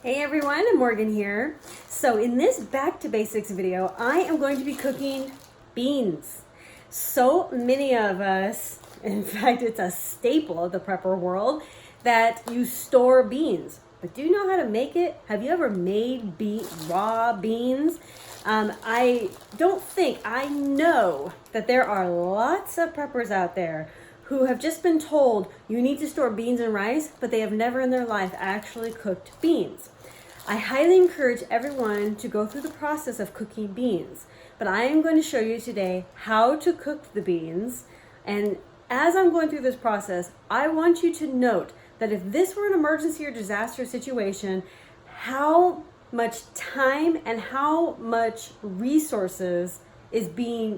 Hey everyone, Morgan here. So in this Back to Basics video, I am going to be cooking beans. So many of us, in fact it's a staple of the prepper world, that you store beans. But do you know how to make it? Have you ever made raw beans? I know that there are lots of preppers out there who have just been told you need to store beans and rice, but they have never in their life actually cooked beans. I highly encourage everyone to go through the process of cooking beans, but I am going to show you today how to cook the beans. And as I'm going through this process, I want you to note that if this were an emergency or disaster situation, how much time and how much resources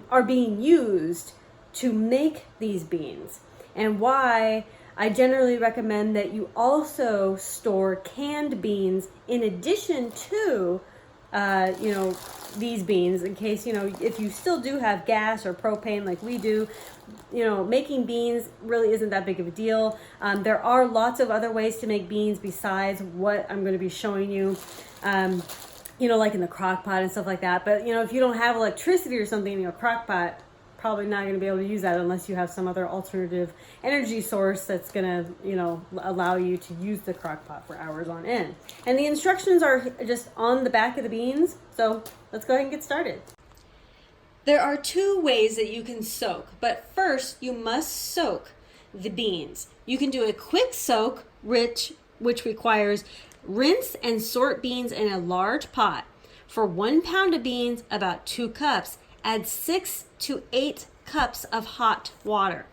are being used to make these beans, and why I generally recommend that you also store canned beans in addition to these beans, in case if you still do have gas or propane like we do. Making beans really isn't that big of a deal. There are lots of other ways to make beans besides what I'm going to be showing you, like in the crock pot and stuff like that. But if you don't have electricity or something in your crock pot, probably not going to be able to use that unless you have some other alternative energy source that's going to, allow you to use the crock pot for hours on end. And the instructions are just on the back of the beans. So let's go ahead and get started. There are two ways that you can soak, but first you must soak the beans. You can do a quick soak, which requires rinse and sort beans in a large pot. For 1 pound of beans, about 2 cups. Add 6 to 8 cups of hot water.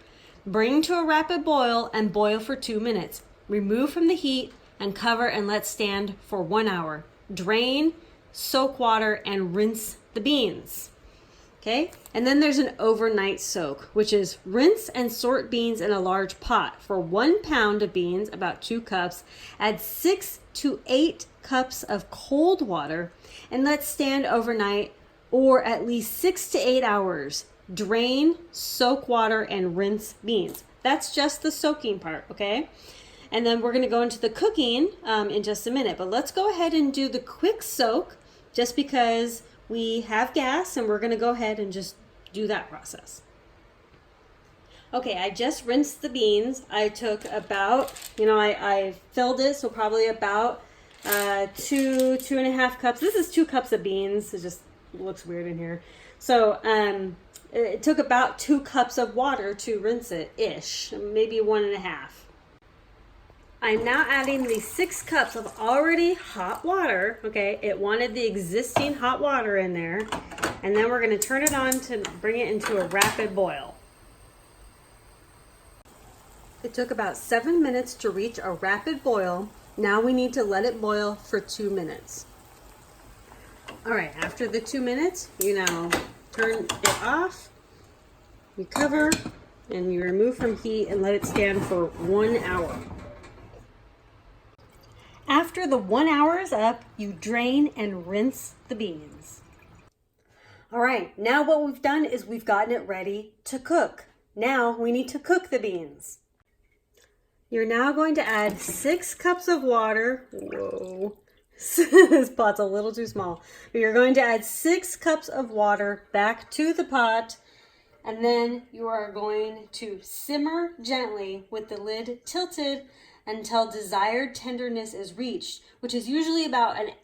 Bring to a rapid boil and boil for 2 minutes. Remove from the heat and cover and let stand for 1 hour. Drain, soak water, and rinse the beans. Okay, and then there's an overnight soak, which is rinse and sort beans in a large pot. For 1 pound of beans, about 2 cups, add 6 to 8 cups of cold water and let stand overnight or at least 6 to 8 hours. Drain, soak water, and rinse beans. That's just the soaking part, okay? And then we're going to go into the cooking in just a minute. But let's go ahead and do the quick soak just because we have gas, and we're going to go ahead and just do that process. Okay, I just rinsed the beans. I took about, I filled it, so probably about 2.5 cups. This is 2 cups of beans. It just looks weird in here. So it took about 2 cups of water to rinse it, maybe 1.5. I'm now adding the 6 cups of already hot water. Okay, it wanted the existing hot water in there, and then we're going to turn it on to bring it into a rapid boil. It took about 7 minutes to reach a rapid boil. Now we need to let it boil for 2 minutes. All right, after the 2 minutes, you now turn it off, you cover, and you remove from heat and let it stand for 1 hour. After the 1 hour is up, you drain and rinse the beans. All right, now what we've done is we've gotten it ready to cook. Now we need to cook the beans. You're now going to add 6 cups of water. Whoa. This pot's a little too small. But you're going to add 6 cups of water back to the pot, and then you are going to simmer gently with the lid tilted until desired tenderness is reached, which is usually about 1.5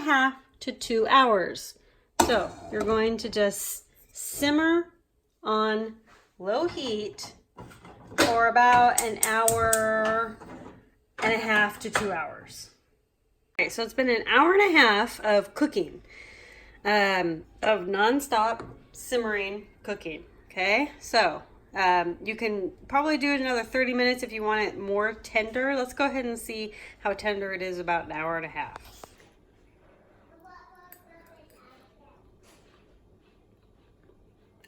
hours to 2 hours. So you're going to just simmer on low heat for about 1.5 hours to 2 hours. Okay, so it's been 1.5 hours of cooking, of nonstop simmering cooking. Okay, so you can probably do it another 30 minutes if you want it more tender. Let's go ahead and see how tender it is about 1.5 hours.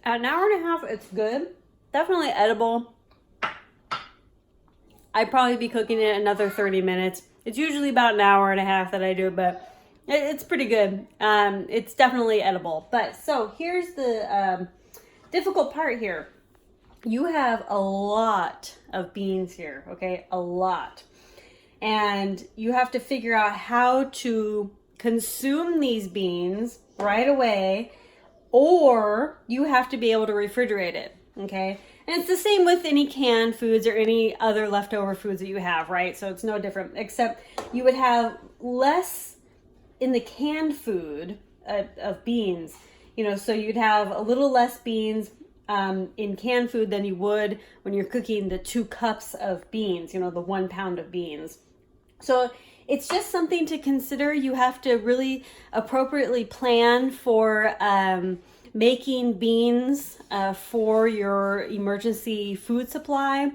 At 1.5 hours, it's good. Definitely edible. I'd probably be cooking it another 30 minutes. It's usually about 1.5 hours that I do, but it's pretty good. It's definitely edible. But so here's the difficult part here. You have a lot of beans here, okay? A lot. and you have to figure out how to consume these beans right away, or you have to be able to refrigerate it, okay? And it's the same with any canned foods or any other leftover foods that you have, right? So it's no different, except you would have less in the canned food of beans, you know, so you'd have a little less beans in canned food than you would when you're cooking the 2 cups of beans, you know, the 1 pound of beans. So it's just something to consider. You have to really appropriately plan for making beans for your emergency food supply.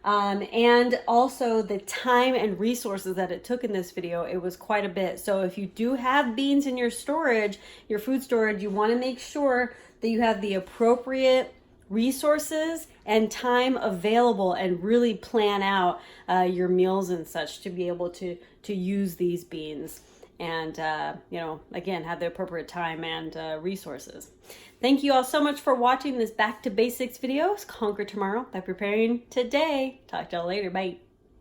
And also the time and resources that it took in this video, it was quite a bit. So if you do have beans in your storage, your food storage, you want to make sure that you have the appropriate resources and time available, and really plan out your meals and such to be able to use these beans, and you know, again, have the appropriate time and resources. Thank you all so much for watching this Back to Basics video. Conquer tomorrow by preparing today. Talk to y'all later. Bye.